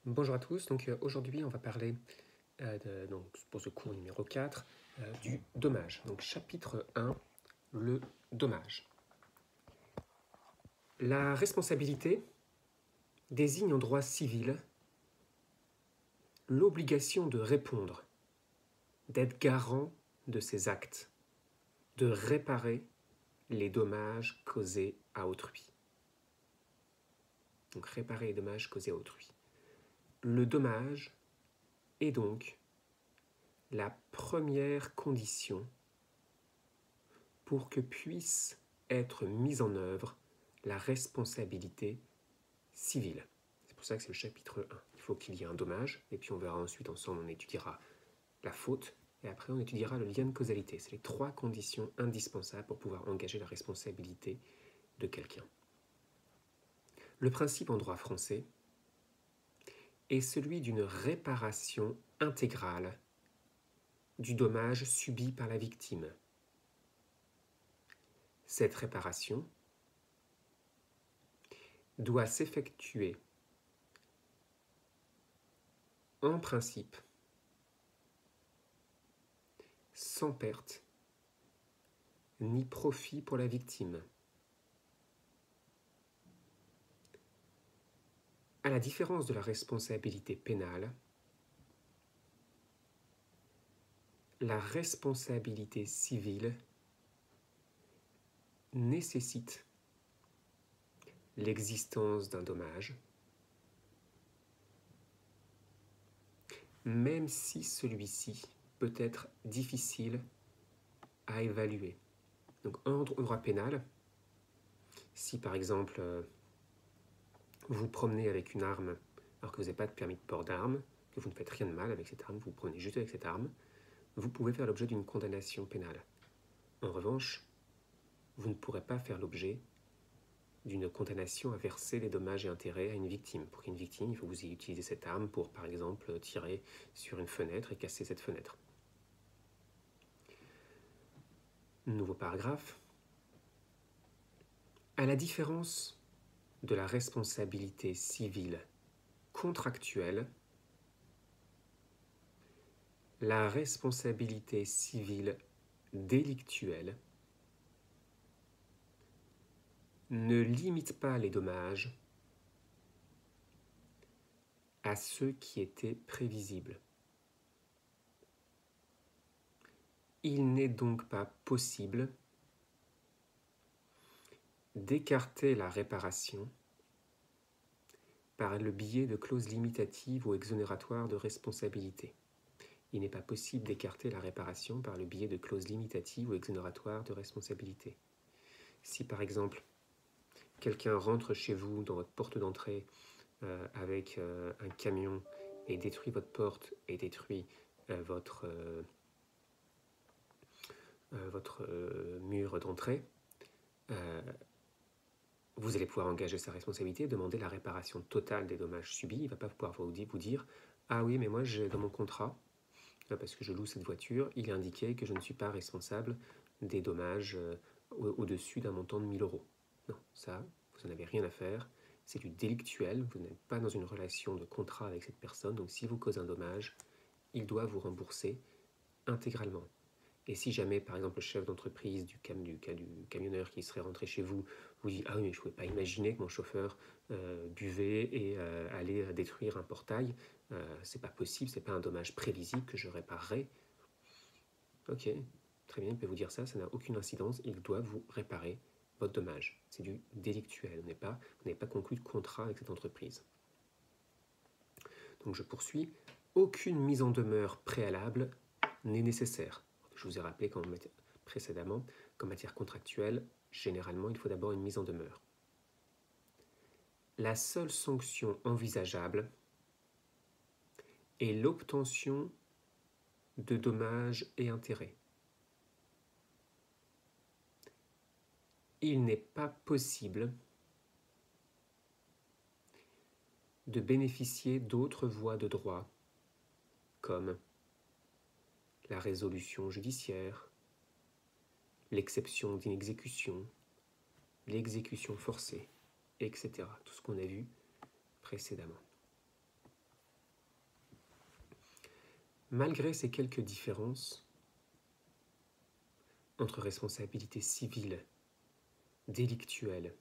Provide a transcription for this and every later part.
Bonjour à tous, donc aujourd'hui on va parler donc, pour ce cours numéro 4 du dommage. Donc chapitre 1, le dommage. La responsabilité désigne en droit civil l'obligation de répondre, d'être garant de ses actes, de réparer les dommages causés à autrui. Donc réparer les dommages causés à autrui. Le dommage est donc la première condition pour que puisse être mise en œuvre la responsabilité civile. C'est pour ça que c'est le chapitre 1. Il faut qu'il y ait un dommage, et puis on verra ensuite ensemble, on étudiera la faute, et après on étudiera le lien de causalité. C'est les trois conditions indispensables pour pouvoir engager la responsabilité de quelqu'un. Le principe en droit français est celui d'une réparation intégrale du dommage subi par la victime. Cette réparation doit s'effectuer en principe sans perte ni profit pour la victime. À la différence de la responsabilité pénale, la responsabilité civile nécessite l'existence d'un dommage, même si celui-ci peut être difficile à évaluer. Donc en droit pénal, si par exemple vous promenez avec une arme alors que vous n'avez pas de permis de port d'arme, que vous ne faites rien de mal avec cette arme, vous promenez juste avec cette arme, vous pouvez faire l'objet d'une condamnation pénale. En revanche, vous ne pourrez pas faire l'objet d'une condamnation à verser des dommages et intérêts à une victime. Pour qu'une victime, il faut que vous ayez utilisé cette arme pour, par exemple, tirer sur une fenêtre et casser cette fenêtre. Nouveau paragraphe. À la différence de la responsabilité civile contractuelle, la responsabilité civile délictuelle ne limite pas les dommages à ceux qui étaient prévisibles. Il n'est donc pas possible d'écarter la réparation par le biais de clauses limitatives ou exonératoires de responsabilité. Il n'est pas possible d'écarter la réparation par le biais de clauses limitatives ou exonératoires de responsabilité. Si par exemple, quelqu'un rentre chez vous dans votre porte d'entrée avec un camion et détruit votre porte et détruit votre mur d'entrée, vous allez pouvoir engager sa responsabilité, demander la réparation totale des dommages subis. Il ne va pas pouvoir vous dire « Ah oui, mais moi, j'ai dans mon contrat, parce que je loue cette voiture, il est indiqué que je ne suis pas responsable des dommages au-dessus d'un montant de 1 000 €. » Non, ça, vous n'en avez rien à faire. C'est du délictuel, vous n'êtes pas dans une relation de contrat avec cette personne, donc si vous causez un dommage, il doit vous rembourser intégralement. Et si jamais, par exemple, le chef d'entreprise du camionneur qui serait rentré chez vous vous dit « Ah oui, mais je ne pouvais pas imaginer que mon chauffeur buvait et allait détruire un portail. C'est pas possible, c'est pas un dommage prévisible que je réparerai. » Ok, très bien, il peut vous dire ça, ça n'a aucune incidence, il doit vous réparer votre dommage. C'est du délictuel, vous n'avez pas conclu de contrat avec cette entreprise. Donc je poursuis. Aucune mise en demeure préalable n'est nécessaire. Je vous ai rappelé précédemment qu'en matière contractuelle, généralement, il faut d'abord une mise en demeure. La seule sanction envisageable est l'obtention de dommages et intérêts. Il n'est pas possible de bénéficier d'autres voies de droit, comme la résolution judiciaire, l'exception d'inexécution, l'exécution forcée, etc. Tout ce qu'on a vu précédemment. Malgré ces quelques différences entre responsabilité civile, délictuelle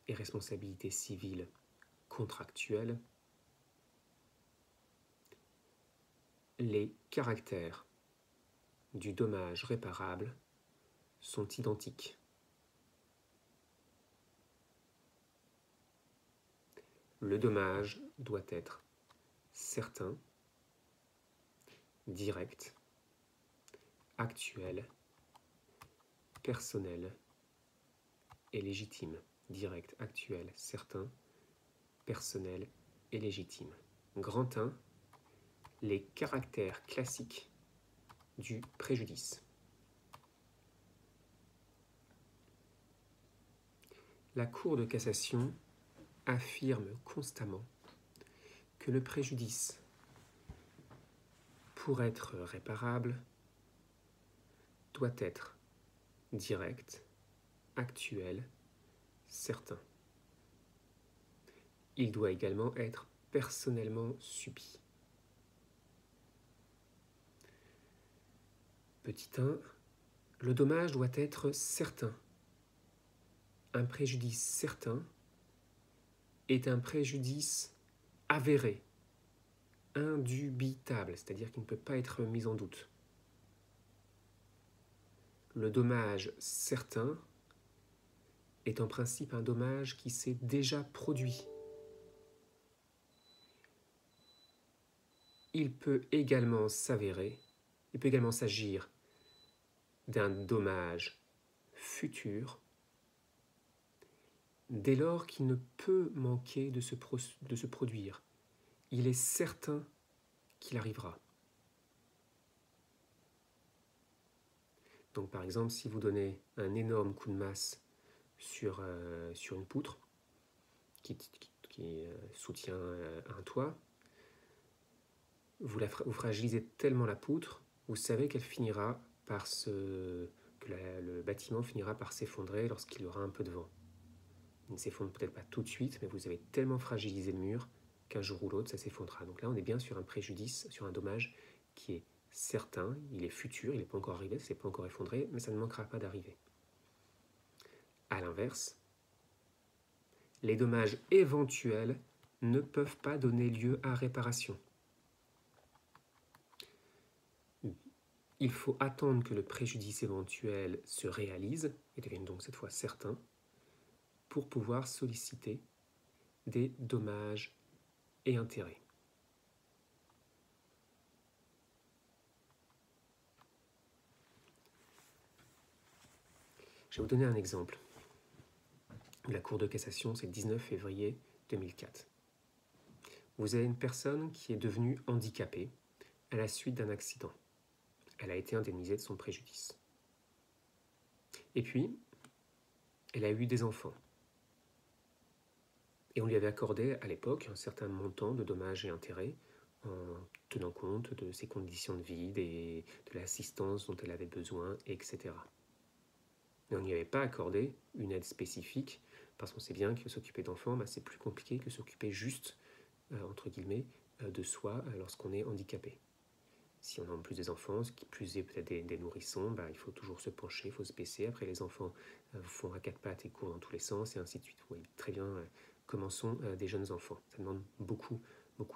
et responsabilité civile contractuelle, les caractères du dommage réparable sont identiques. Le dommage doit être certain, direct, actuel, personnel et légitime. Direct, actuel, certain, personnel et légitime. Grand 1, les caractères classiques du préjudice. La Cour de cassation affirme constamment que le préjudice, pour être réparable, doit être direct, actuel, certain. Il doit également être personnellement subi. Petit 1, le dommage doit être certain. Un préjudice certain est un préjudice avéré, indubitable, c'est-à-dire qu'il ne peut pas être mis en doute. Le dommage certain est en principe un dommage qui s'est déjà produit. Il peut également s'avérer, il peut également s'agir d'un dommage futur, dès lors qu'il ne peut manquer de se produire. Il est certain qu'il arrivera. Donc par exemple, si vous donnez un énorme coup de masse sur une poutre qui soutient un toit, vous fragilisez tellement la poutre, vous savez qu'elle finira par le bâtiment finira par s'effondrer lorsqu'il y aura un peu de vent. Il ne s'effondre peut-être pas tout de suite, mais vous avez tellement fragilisé le mur qu'un jour ou l'autre, ça s'effondrera. Donc là, on est bien sur un préjudice, sur un dommage qui est certain, il est futur, il n'est pas encore arrivé, ça n'est pas encore effondré, mais ça ne manquera pas d'arriver. A l'inverse, les dommages éventuels ne peuvent pas donner lieu à réparation. Il faut attendre que le préjudice éventuel se réalise, et devienne donc cette fois certain, pour pouvoir solliciter des dommages et intérêts. Je vais vous donner un exemple. La Cour de cassation, c'est le 19 février 2004. Vous avez une personne qui est devenue handicapée à la suite d'un accident. Elle a été indemnisée de son préjudice. Et puis, elle a eu des enfants. Et on lui avait accordé à l'époque un certain montant de dommages et intérêts en tenant compte de ses conditions de vie, de l'assistance dont elle avait besoin, etc. Mais on n'y avait pas accordé une aide spécifique parce qu'on sait bien que s'occuper d'enfants, c'est plus compliqué que s'occuper juste, entre guillemets, de soi lorsqu'on est handicapé. Si on a en plus des enfants, ce qui plus est peut-être des nourrissons, il faut toujours se pencher, il faut se baisser. Après, les enfants font à quatre pattes et courent dans tous les sens, et ainsi de suite. Vous voyez très bien comment sont des jeunes enfants. Ça demande beaucoup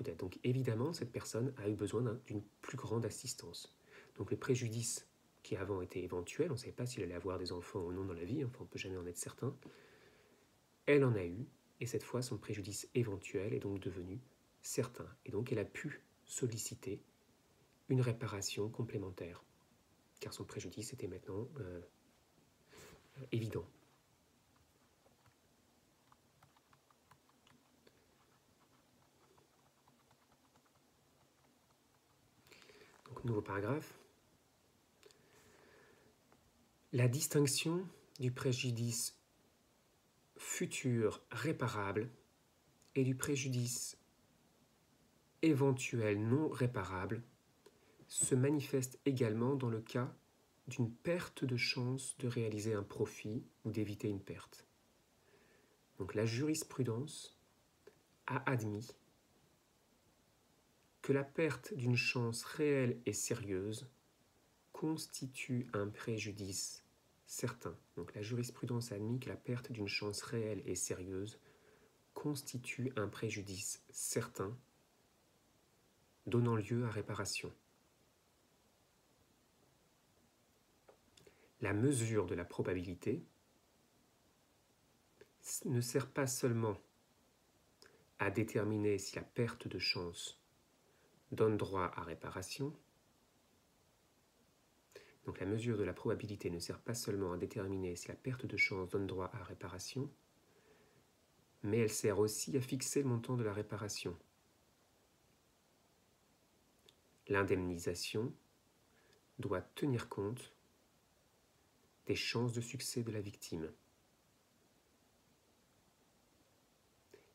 d'aide. Donc évidemment, cette personne a eu besoin d'une plus grande assistance. Donc le préjudice qui avant était éventuel, on ne savait pas s'il allait avoir des enfants ou non dans la vie, enfin on ne peut jamais en être certain, elle en a eu, et cette fois son préjudice éventuel est donc devenu certain. Et donc elle a pu solliciter une réparation complémentaire, car son préjudice était maintenant évident. Donc, nouveau paragraphe. La distinction du préjudice futur réparable et du préjudice éventuel non réparable se manifeste également dans le cas d'une perte de chance de réaliser un profit ou d'éviter une perte. Donc la jurisprudence a admis que la perte d'une chance réelle et sérieuse constitue un préjudice certain. Donc la jurisprudence a admis que la perte d'une chance réelle et sérieuse constitue un préjudice certain donnant lieu à réparation. La mesure de la probabilité ne sert pas seulement à déterminer si la perte de chance donne droit à réparation. Donc la mesure de la probabilité ne sert pas seulement à déterminer si la perte de chance donne droit à réparation, mais elle sert aussi à fixer le montant de la réparation. L'indemnisation doit tenir compte des chances de succès de la victime.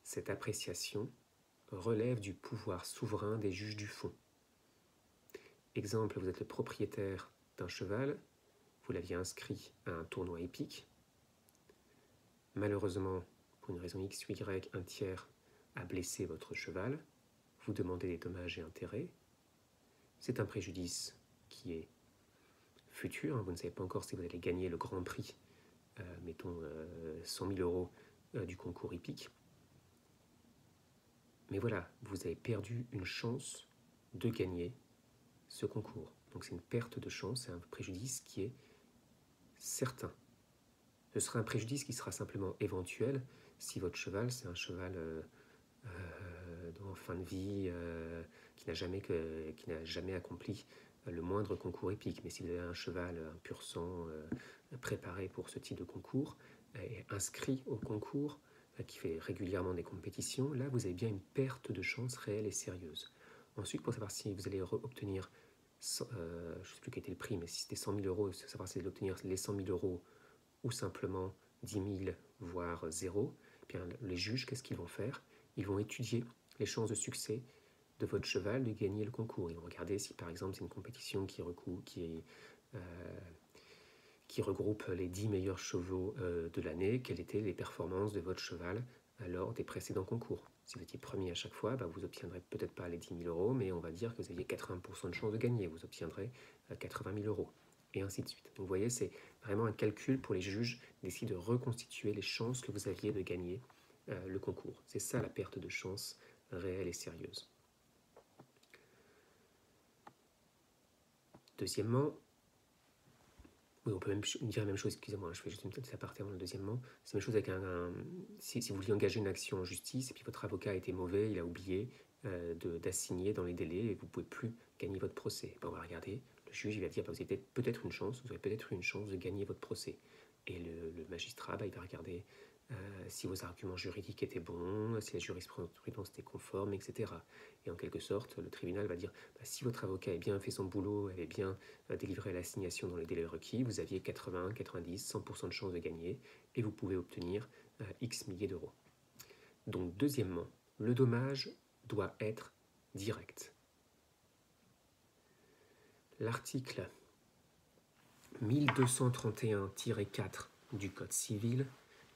Cette appréciation relève du pouvoir souverain des juges du fond. Exemple, vous êtes le propriétaire d'un cheval, vous l'aviez inscrit à un tournoi hippique. Malheureusement, pour une raison X ou Y, un tiers a blessé votre cheval. Vous demandez des dommages et intérêts. C'est un préjudice qui est futur. Vous ne savez pas encore si vous allez gagner le grand prix, mettons 100 000 euros du concours hippique. Mais voilà, vous avez perdu une chance de gagner ce concours. Donc c'est une perte de chance, c'est un préjudice qui est certain. Ce sera un préjudice qui sera simplement éventuel si votre cheval, c'est un cheval en fin de vie qui n'a jamais accompli le moindre concours épique. Mais si vous avez un cheval, un pur sang, préparé pour ce type de concours, et inscrit au concours, qui fait régulièrement des compétitions, là vous avez bien une perte de chance réelle et sérieuse. Ensuite, pour savoir si vous allez obtenir, je ne sais plus quel était le prix, mais si c'était 100 000 euros, savoir si vous allez obtenir les 100 000 euros ou simplement 10 000, voire 0, eh bien, les juges, qu'est-ce qu'ils vont faire? Ils vont étudier les chances de succès de votre cheval de gagner le concours. Ils vont regarder si, par exemple, c'est une compétition qui regroupe les 10 meilleurs chevaux de l'année, quelles étaient les performances de votre cheval lors des précédents concours. Si vous étiez premier à chaque fois, vous n'obtiendrez peut-être pas les 10 000 euros, mais on va dire que vous aviez 80% de chances de gagner. Vous obtiendrez 80 000 euros, et ainsi de suite. Donc vous voyez, c'est vraiment un calcul pour les juges d'essayer de reconstituer les chances que vous aviez de gagner le concours. C'est ça la perte de chance réelle et sérieuse. Deuxièmement, oui, on peut même dire la même chose, excusez-moi, je fais juste une petite aparté avant le deuxièmement. C'est la même chose avec si vous vouliez engager une action en justice et puis votre avocat a été mauvais, il a oublié d'assigner dans les délais et vous ne pouvez plus gagner votre procès. On va regarder, le juge il va dire vous avez peut-être une chance, vous aurez peut-être une chance de gagner votre procès. Et le magistrat, il va regarder si vos arguments juridiques étaient bons, si la jurisprudence était conforme, etc. Et en quelque sorte, le tribunal va dire si votre avocat a bien fait son boulot, avait bien délivré l'assignation dans les délais requis, vous aviez 80, 90, 100% de chances de gagner et vous pouvez obtenir X milliers d'euros. Donc, deuxièmement, le dommage doit être direct. L'article 1231-4 du Code civil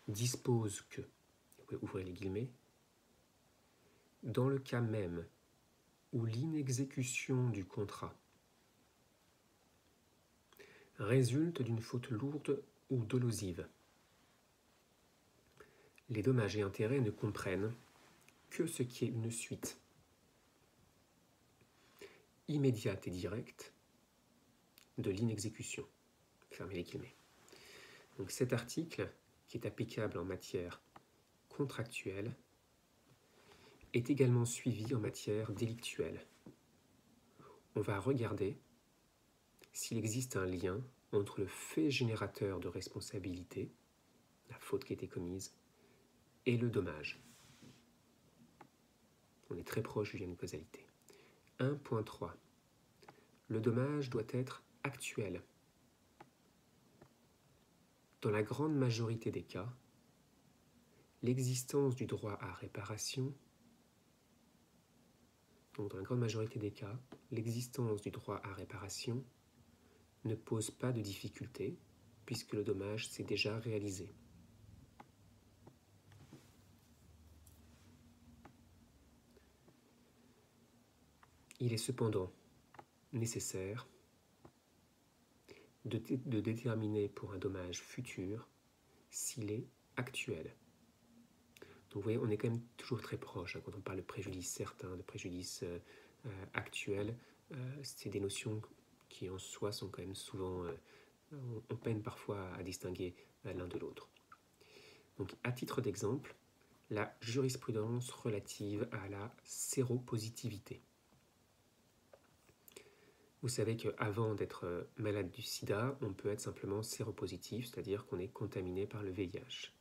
dispose que, vous pouvez ouvrir les guillemets, dans le cas même où l'inexécution du contrat résulte d'une faute lourde ou dolosive, les dommages et intérêts ne comprennent que ce qui est une suite immédiate et directe de l'inexécution. Fermez les guillemets. Donc cet article, qui est applicable en matière contractuelle, est également suivi en matière délictuelle. On va regarder s'il existe un lien entre le fait générateur de responsabilité, la faute qui a été commise, et le dommage. On est très proche du lien de causalité. 1.3. Le dommage doit être actuel. Dans la grande majorité des cas, l'existence du droit à réparation, donc dans la grande majorité des cas, l'existence du droit à réparation ne pose pas de difficulté puisque le dommage s'est déjà réalisé. Il est cependant nécessaire de déterminer pour un dommage futur s'il est actuel. Donc vous voyez, on est quand même toujours très proche quand on parle de préjudice certain, de préjudice actuel. C'est des notions qui en soi sont quand même souvent, on peine parfois à distinguer l'un de l'autre. Donc à titre d'exemple, la jurisprudence relative à la séropositivité. Vous savez qu'avant d'être malade du sida, on peut être simplement séropositif, c'est-à-dire qu'on est contaminé par le VIH.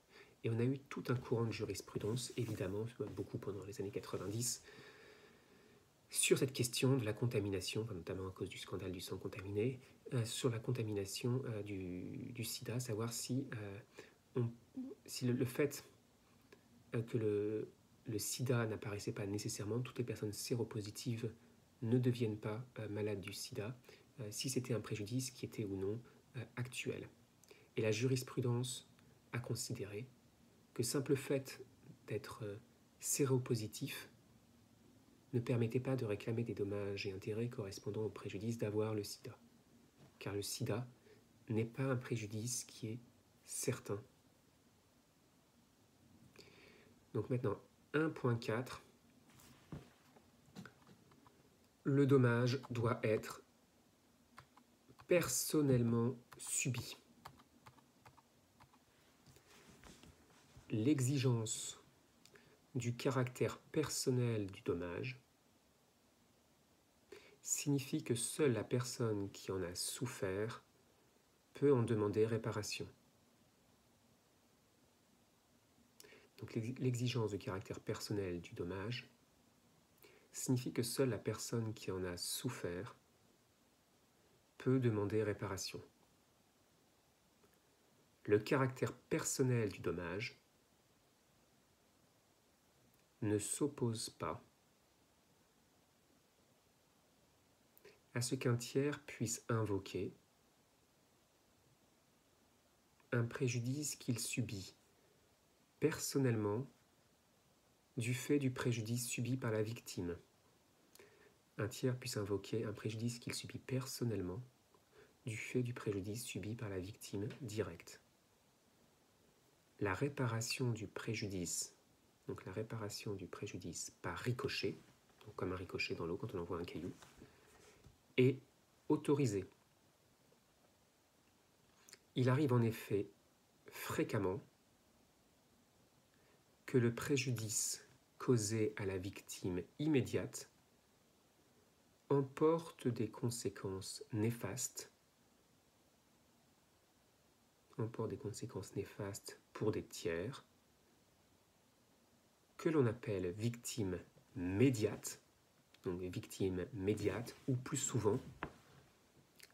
Et on a eu tout un courant de jurisprudence, évidemment, beaucoup pendant les années 90, sur cette question de la contamination, notamment à cause du scandale du sang contaminé, sur la contamination du sida, savoir si, le fait que le sida n'apparaissait pas nécessairement, toutes les personnes séropositives ne deviennent pas malades du sida, si c'était un préjudice qui était ou non actuel. Et la jurisprudence a considéré que simple fait d'être séropositif ne permettait pas de réclamer des dommages et intérêts correspondant au préjudice d'avoir le sida. Car le sida n'est pas un préjudice qui est certain. Donc maintenant, 1.4, le dommage doit être personnellement subi. L'exigence du caractère personnel du dommage signifie que seule la personne qui en a souffert peut en demander réparation. Donc l'exigence du caractère personnel du dommage signifie que seule la personne qui en a souffert peut demander réparation. Le caractère personnel du dommage ne s'oppose pas à ce qu'un tiers puisse invoquer un préjudice qu'il subit personnellement du fait du préjudice subi par la victime. Un tiers puisse invoquer un préjudice qu'il subit personnellement du fait du préjudice subi par la victime directe. La réparation du préjudice, donc la réparation du préjudice par ricochet, donc comme un ricochet dans l'eau quand on envoie un caillou, est autorisée. Il arrive en effet fréquemment que le préjudice causé à la victime immédiate emporte des conséquences néfastes, pour des tiers, que l'on appelle victime médiate, donc victime médiate, ou plus souvent,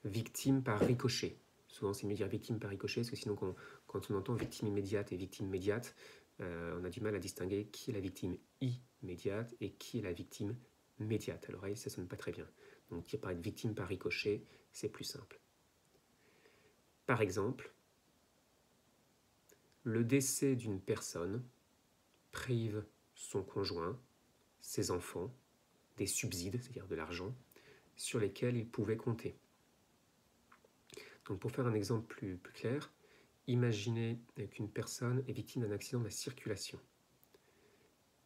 victime par ricochet. Souvent, c'est mieux dire victime par ricochet, parce que sinon, quand on entend victime immédiate et victime médiate, on a du mal à distinguer qui est la victime immédiate et qui est la victime médiate. À l'oreille, ça ne sonne pas très bien. Donc, parler de victime par ricochet, c'est plus simple. Par exemple, le décès d'une personne prive son conjoint, ses enfants, des subsides, c'est-à-dire de l'argent, sur lesquels il pouvait compter. Donc pour faire un exemple plus clair, imaginez qu'une personne est victime d'un accident de la circulation.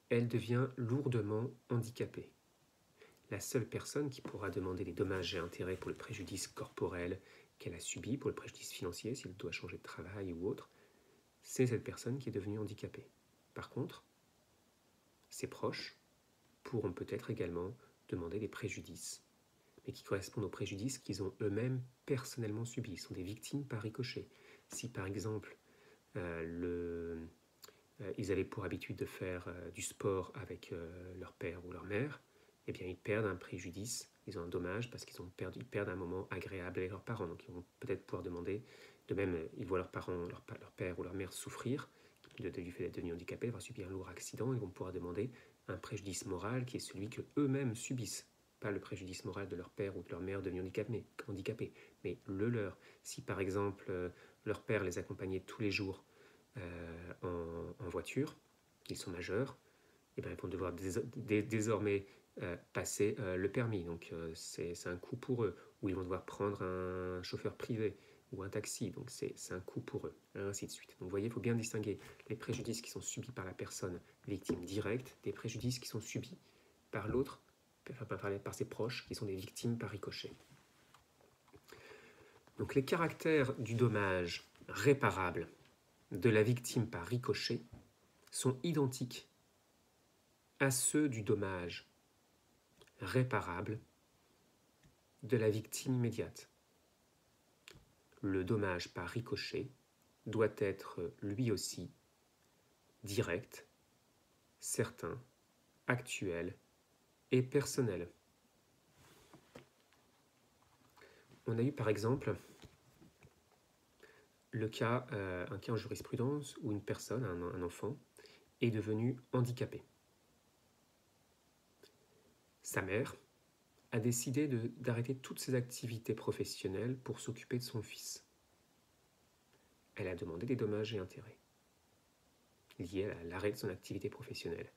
Elle devient lourdement handicapée. La seule personne qui pourra demander des dommages et intérêts pour le préjudice corporel qu'elle a subi, pour le préjudice financier, si elle doit changer de travail ou autre, c'est cette personne qui est devenue handicapée. Par contre, ses proches pourront peut-être également demander des préjudices, mais qui correspondent aux préjudices qu'ils ont eux-mêmes personnellement subis. Ils sont des victimes par ricochet. Si par exemple, ils avaient pour habitude de faire du sport avec leur père ou leur mère, eh bien ils perdent un préjudice, ils ont un dommage parce qu'ils perdent un moment agréable avec leurs parents. Donc ils vont peut-être pouvoir demander, de même ils voient leurs parents, leur père ou leur mère souffrir du fait d'être devenus handicapés, d'avoir subi un lourd accident, ils vont pouvoir demander un préjudice moral qui est celui que eux-mêmes subissent. Pas le préjudice moral de leur père ou de leur mère devenus handicapés, mais le leur. Si par exemple leur père les accompagnait tous les jours en voiture, ils sont majeurs, eh bien, ils vont devoir désormais passer le permis. Donc c'est un coût pour eux. Ou ils vont devoir prendre un chauffeur privé ou un taxi. Donc c'est un coût pour eux, et ainsi de suite. Donc vous voyez, il faut bien distinguer les préjudices qui sont subis par la personne victime directe des préjudices qui sont subis par l'autre, par ses proches, qui sont des victimes par ricochet. Donc les caractères du dommage réparable de la victime par ricochet sont identiques à ceux du dommage réparable de la victime immédiate. Le dommage par ricochet doit être lui aussi direct, certain, actuel et personnel. On a eu par exemple un cas en jurisprudence où une personne, un enfant, est devenu handicapé. Sa mère a décidé d'arrêter toutes ses activités professionnelles pour s'occuper de son fils. Elle a demandé des dommages et intérêts liés à l'arrêt de son activité professionnelle.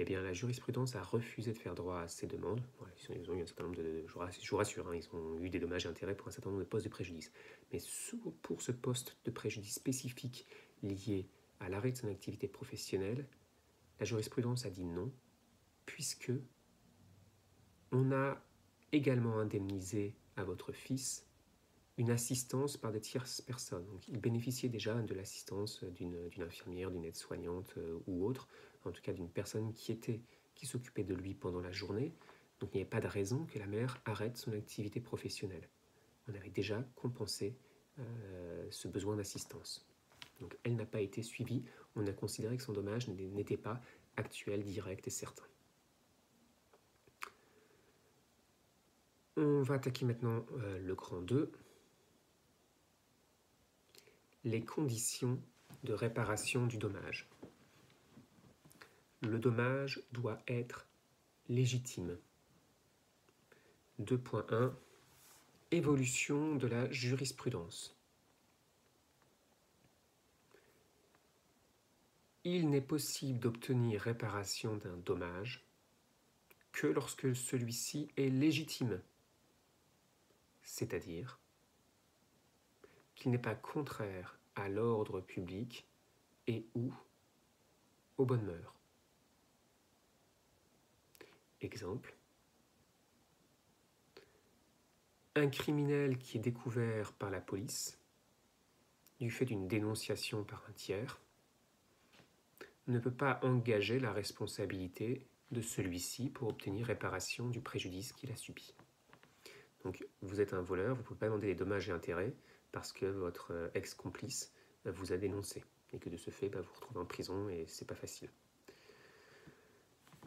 Eh bien, la jurisprudence a refusé de faire droit à ces demandes. Voilà, ils ont eu un certain nombre je vous rassure, ils ont eu des dommages et intérêts pour un certain nombre de postes de préjudice. Mais pour ce poste de préjudice spécifique lié à l'arrêt de son activité professionnelle, la jurisprudence a dit non, puisque on a également indemnisé à votre fils une assistance par des tierces personnes. Donc, il bénéficiait déjà de l'assistance d'une infirmière, d'une aide-soignante ou autre, en tout cas d'une personne qui s'occupait de lui pendant la journée. Donc il n'y avait pas de raison que la mère arrête son activité professionnelle. On avait déjà compensé ce besoin d'assistance. Donc elle n'a pas été suivie, on a considéré que son dommage n'était pas actuel, direct et certain. On va attaquer maintenant le grand 2. Les conditions de réparation du dommage. Le dommage doit être légitime. 2.1 Évolution de la jurisprudence. Il n'est possible d'obtenir réparation d'un dommage que lorsque celui-ci est légitime, c'est-à-dire qu'il n'est pas contraire à l'ordre public et ou aux bonnes mœurs. Exemple, un criminel qui est découvert par la police du fait d'une dénonciation par un tiers ne peut pas engager la responsabilité de celui-ci pour obtenir réparation du préjudice qu'il a subi. Donc vous êtes un voleur, vous ne pouvez pas demander des dommages et intérêts parce que votre ex-complice vous a dénoncé et que de ce fait, vous vous retrouvez en prison et c'est pas facile.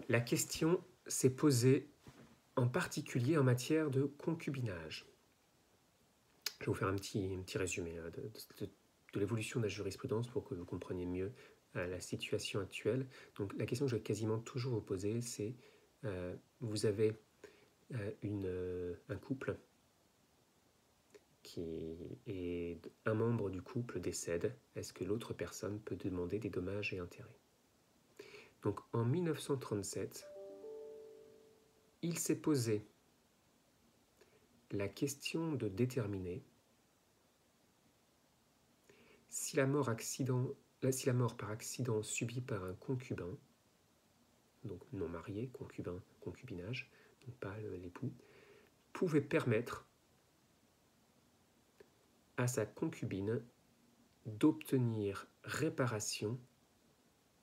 La question s'est posée en particulier en matière de concubinage. Je vais vous faire un petit résumé de l'évolution de la jurisprudence pour que vous compreniez mieux la situation actuelle. Donc la question que je vais quasiment toujours vous poser, c'est vous avez un couple et un membre du couple décède. Est-ce que l'autre personne peut demander des dommages et intérêts? Donc en 1937, il s'est posé la question de déterminer si la mort par accident subie par un concubin, donc non marié, concubinage, donc pas l'époux, pouvait permettre à sa concubine d'obtenir réparation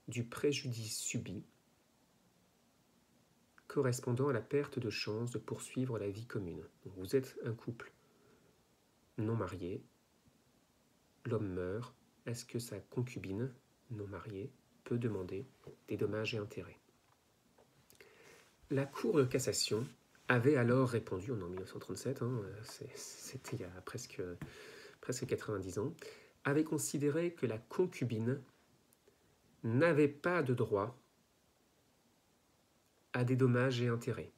du préjudice subi correspondant à la perte de chance de poursuivre la vie commune. Donc vous êtes un couple non marié, l'homme meurt, est-ce que sa concubine non mariée peut demander des dommages et intérêts? La Cour de cassation avait alors répondu, en 1937, c'était il y a presque 90 ans, avait considéré que la concubine n'avait pas de droit à des dommages et intérêts,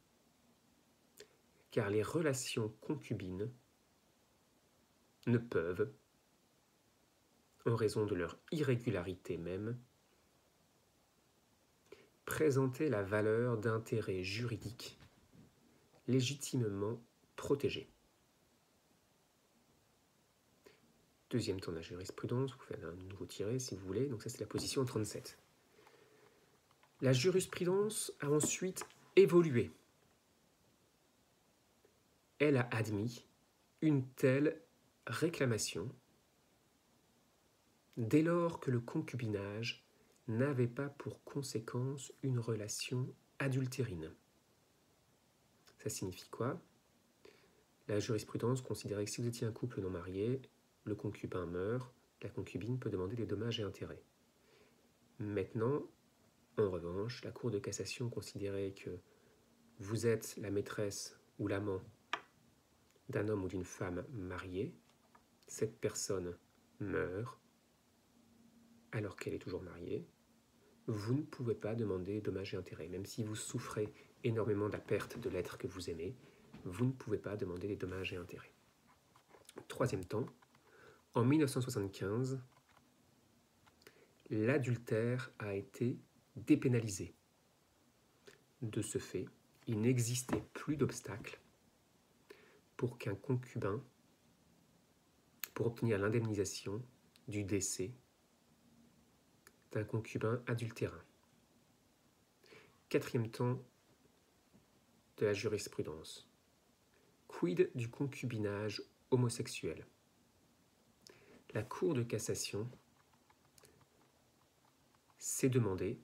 car les relations concubines ne peuvent, en raison de leur irrégularité même, présenter la valeur d'intérêt juridique légitimement protégé. Deuxième temps de la jurisprudence, vous faites un nouveau tiré si vous voulez, donc ça c'est la position 37. La jurisprudence a ensuite évolué. Elle a admis une telle réclamation dès lors que le concubinage n'avait pas pour conséquence une relation adultérine. Ça signifie quoi? La jurisprudence considérait que si vous étiez un couple non marié, le concubin meurt, la concubine peut demander des dommages et intérêts. Maintenant, en revanche, la Cour de cassation considérait que vous êtes la maîtresse ou l'amant d'un homme ou d'une femme mariée, cette personne meurt alors qu'elle est toujours mariée, vous ne pouvez pas demander dommages et intérêts. Même si vous souffrez énormément de la perte de l'être que vous aimez, vous ne pouvez pas demander des dommages et intérêts. Troisième temps, en 1975, l'adultère a été dépénalisé. De ce fait, il n'existait plus d'obstacle pour qu'un concubin, pour obtenir l'indemnisation du décès d'un concubin adultérin. Quatrième temps de la jurisprudence. Quid du concubinage homosexuel? La Cour de cassation s'est demandé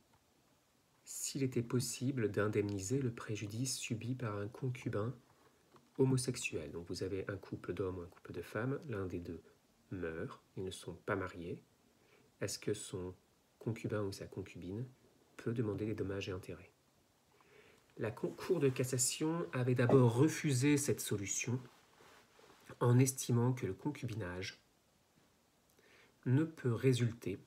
s'il était possible d'indemniser le préjudice subi par un concubin homosexuel. Donc vous avez un couple d'hommes ou un couple de femmes, l'un des deux meurt, ils ne sont pas mariés. Est-ce que son concubin ou sa concubine peut demander des dommages et intérêts? La Cour de cassation avait d'abord refusé cette solution en estimant que le concubinage ne peut résulter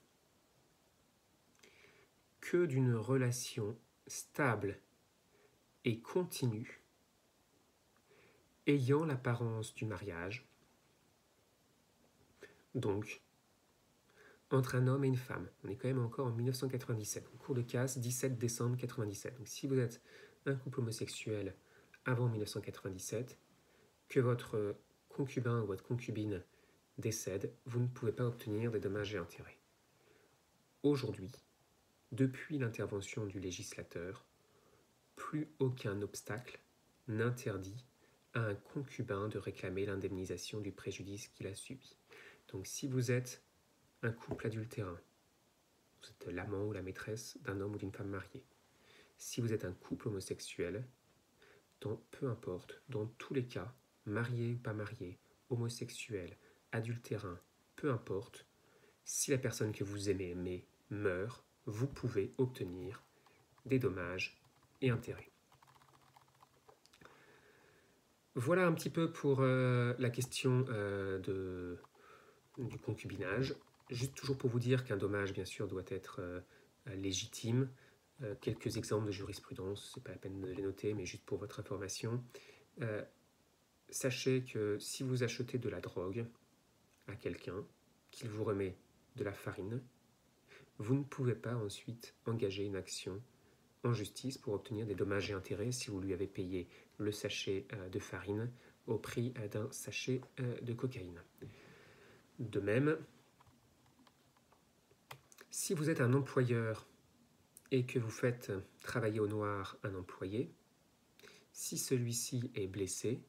que d'une relation stable et continue ayant l'apparence du mariage, donc entre un homme et une femme. On est quand même encore en 1997, en cours de casse, 17 décembre 1997. Donc si vous êtes un couple homosexuel avant 1997, que votre concubin ou votre concubine décède, vous ne pouvez pas obtenir des dommages et intérêts. Aujourd'hui, depuis l'intervention du législateur, plus aucun obstacle n'interdit à un concubin de réclamer l'indemnisation du préjudice qu'il a subi. Donc si vous êtes un couple adultérin, vous êtes l'amant ou la maîtresse d'un homme ou d'une femme mariée. Si vous êtes un couple homosexuel, peu importe, dans tous les cas, marié ou pas marié, homosexuel, adultérin, peu importe, si la personne que vous aimez meurt, vous pouvez obtenir des dommages et intérêts. Voilà un petit peu pour la question du concubinage. Juste toujours pour vous dire qu'un dommage, bien sûr, doit être légitime. Quelques exemples de jurisprudence, ce n'est pas la peine de les noter, mais juste pour votre information. Sachez que si vous achetez de la drogue à quelqu'un, qu'il vous remet de la farine, vous ne pouvez pas ensuite engager une action en justice pour obtenir des dommages et intérêts si vous lui avez payé le sachet de farine au prix d'un sachet de cocaïne. De même, si vous êtes un employeur et que vous faites travailler au noir un employé, si celui-ci est blessé,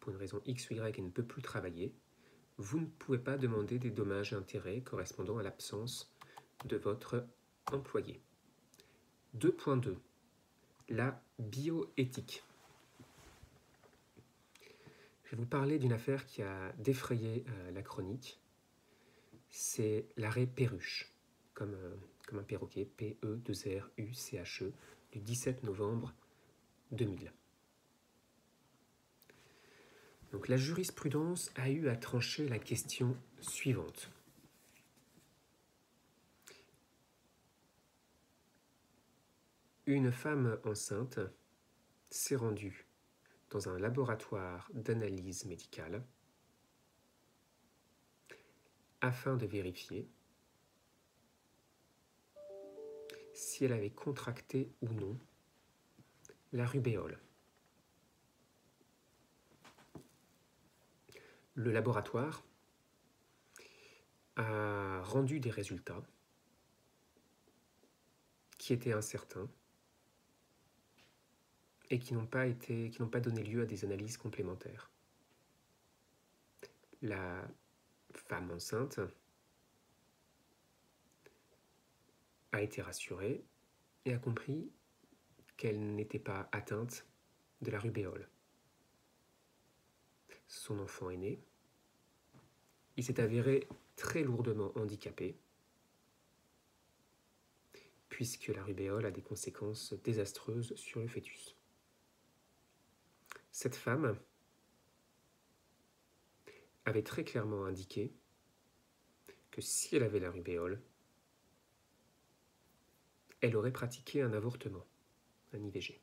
pour une raison X ou Y et ne peut plus travailler, vous ne pouvez pas demander des dommages et intérêts correspondant à l'absence de votre employé. 2.2. La bioéthique. Je vais vous parler d'une affaire qui a défrayé la chronique. C'est l'arrêt Perruche, comme un perroquet, P-E-2-R-U-C-H-E, du 17 novembre 2000. Donc la jurisprudence a eu à trancher la question suivante. Une femme enceinte s'est rendue dans un laboratoire d'analyse médicale afin de vérifier si elle avait contracté ou non la rubéole. Le laboratoire a rendu des résultats qui étaient incertains et qui n'ont pas donné lieu à des analyses complémentaires. La femme enceinte a été rassurée et a compris qu'elle n'était pas atteinte de la rubéole. Son enfant est né. Il s'est avéré très lourdement handicapé, puisque la rubéole a des conséquences désastreuses sur le fœtus. Cette femme avait très clairement indiqué que si elle avait la rubéole, elle aurait pratiqué un avortement, un IVG.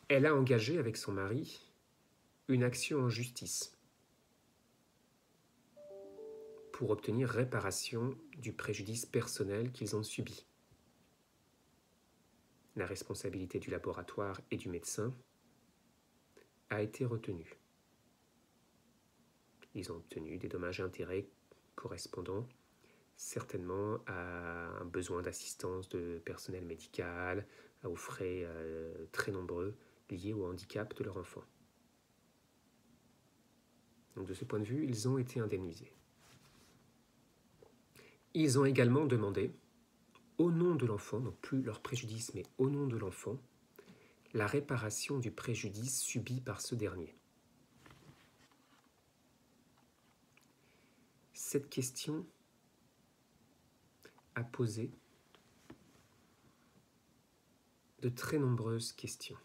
Elle a engagé avec son mari une action en justice pour obtenir réparation du préjudice personnel qu'ils ont subi. La responsabilité du laboratoire et du médecin a été retenue. Ils ont obtenu des dommages et intérêts correspondant certainement à un besoin d'assistance de personnel médical, aux frais très nombreux liés au handicap de leur enfant. Donc de ce point de vue, ils ont été indemnisés. Ils ont également demandé, au nom de l'enfant, non plus leur préjudice, mais au nom de l'enfant, la réparation du préjudice subi par ce dernier. Cette question a posé de très nombreuses questions.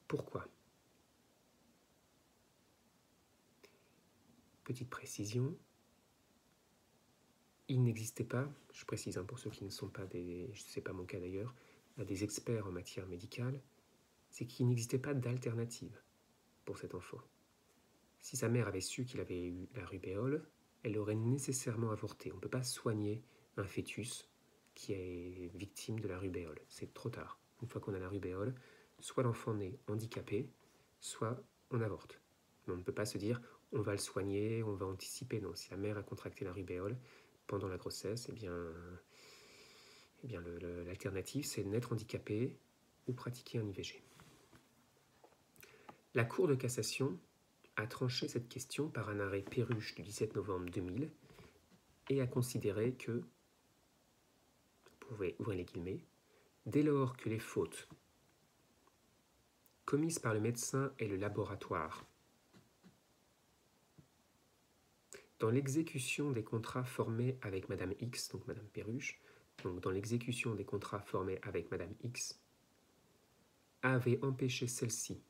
Pourquoi ? Petite précision, il n'existait pas, je précise pour ceux qui ne sont pas ce n'est pas mon cas d'ailleurs, des experts en matière médicale, c'est qu'il n'existait pas d'alternative pour cet enfant. Si sa mère avait su qu'il avait eu la rubéole, elle aurait nécessairement avorté. On ne peut pas soigner un fœtus qui est victime de la rubéole. C'est trop tard. Une fois qu'on a la rubéole, soit l'enfant naît handicapé, soit on avorte. Mais on ne peut pas se dire on va le soigner, on va anticiper. Non, si la mère a contracté la rubéole pendant la grossesse, l'alternative c'est naître handicapé ou pratiquer un IVG. La Cour de cassation a tranché cette question par un arrêt Perruche du 17 novembre 2000 et a considéré que, vous pouvez ouvrir les guillemets, dès lors que les fautes commises par le médecin et le laboratoire dans l'exécution des contrats formés avec Madame X, donc Madame Perruche, donc dans l'exécution des contrats formés avec Madame X, avaient empêché celle-ci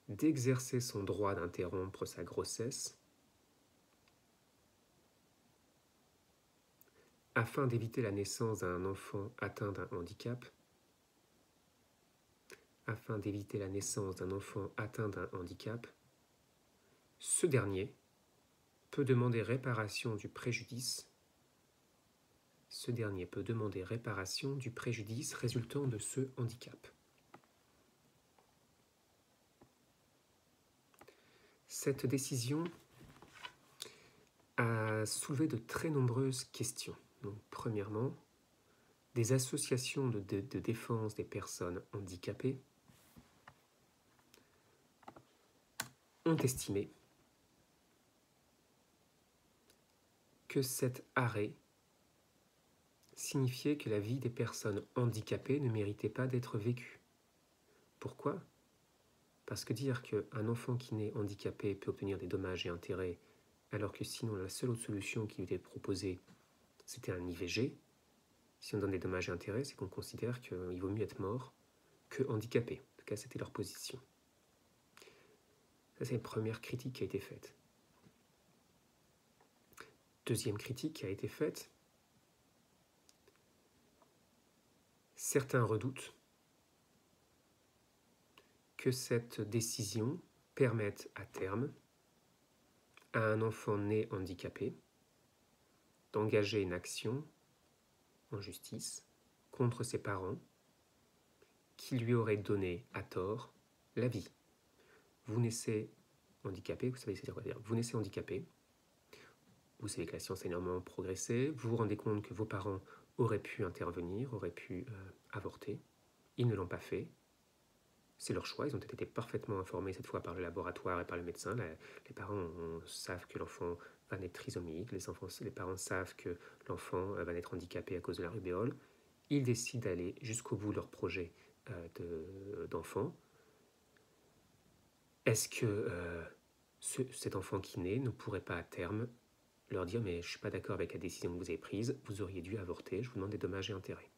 d'exercer son droit d'interrompre sa grossesse afin d'éviter la naissance d'un enfant atteint d'un handicap, ce dernier peut demander réparation du préjudice résultant de ce handicap. Cette décision a soulevé de très nombreuses questions. Donc, premièrement, des associations de défense des personnes handicapées ont estimé que cet arrêt signifiait que la vie des personnes handicapées ne méritait pas d'être vécue. Pourquoi ? Parce que dire qu'un enfant qui naît handicapé peut obtenir des dommages et intérêts, alors que sinon la seule autre solution qui lui était proposée, c'était un IVG, si on donne des dommages et intérêts, c'est qu'on considère qu'il vaut mieux être mort que handicapé. En tout cas, c'était leur position. Ça, c'est une première critique qui a été faite. Deuxième critique qui a été faite, certains redoutent que cette décision permettent à terme à un enfant né handicapé d'engager une action en justice contre ses parents qui lui auraient donné à tort la vie. Vous naissez handicapé, vous savez c'est quoi dire, vous naissez handicapé, vous savez que la science a énormément progressé, vous vous rendez compte que vos parents auraient pu intervenir, auraient pu avorter, ils ne l'ont pas fait, c'est leur choix, ils ont été parfaitement informés cette fois par le laboratoire et par le médecin, les parents savent que l'enfant va naître trisomique, les parents savent que l'enfant va naître handicapé à cause de la rubéole, ils décident d'aller jusqu'au bout de leur projet d'enfant. Est-ce que cet enfant qui naît ne pourrait pas à terme leur dire « mais je ne suis pas d'accord avec la décision que vous avez prise, vous auriez dû avorter, je vous demande des dommages et intérêts ».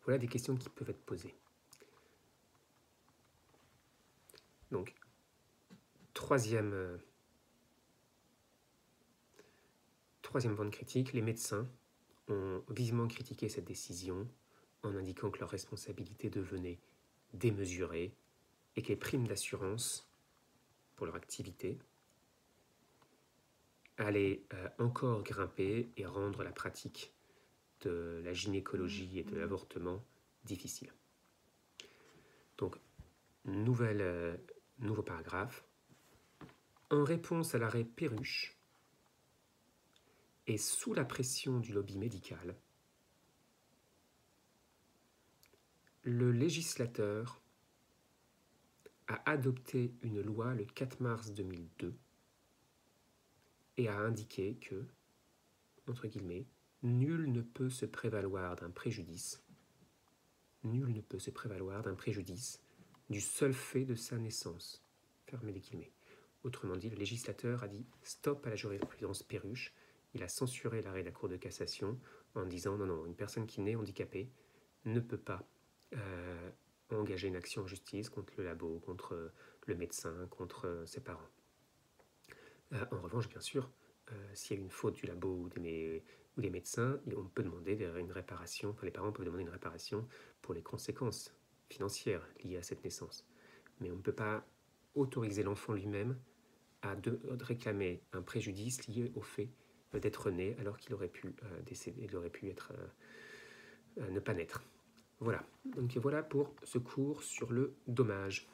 Voilà des questions qui peuvent être posées. Donc, troisième point de critique, les médecins ont vivement critiqué cette décision en indiquant que leur responsabilité devenait démesurée et que les primes d'assurance pour leur activité allaient encore grimper et rendre la pratique de la gynécologie et de l'avortement difficile. Donc, nouveau paragraphe. En réponse à l'arrêt Perruche, et sous la pression du lobby médical, le législateur a adopté une loi le 4 mars 2002 et a indiqué que, entre guillemets, nul ne peut se prévaloir d'un préjudice, du seul fait de sa naissance. Fermez les guillemets. Autrement dit, le législateur a dit stop à la jurisprudence Perruche. Il a censuré l'arrêt de la Cour de cassation en disant non, une personne qui naît handicapée ne peut pas engager une action en justice contre le labo, contre le médecin, contre ses parents. En revanche, bien sûr, s'il y a une faute du labo ou des médecins, on peut demander une réparation, les parents peuvent demander une réparation pour les conséquences financières liées à cette naissance. Mais on ne peut pas autoriser l'enfant lui-même à réclamer un préjudice lié au fait d'être né alors qu'il aurait pu décéder, il aurait pu ne pas naître. Voilà, donc voilà pour ce cours sur le dommage.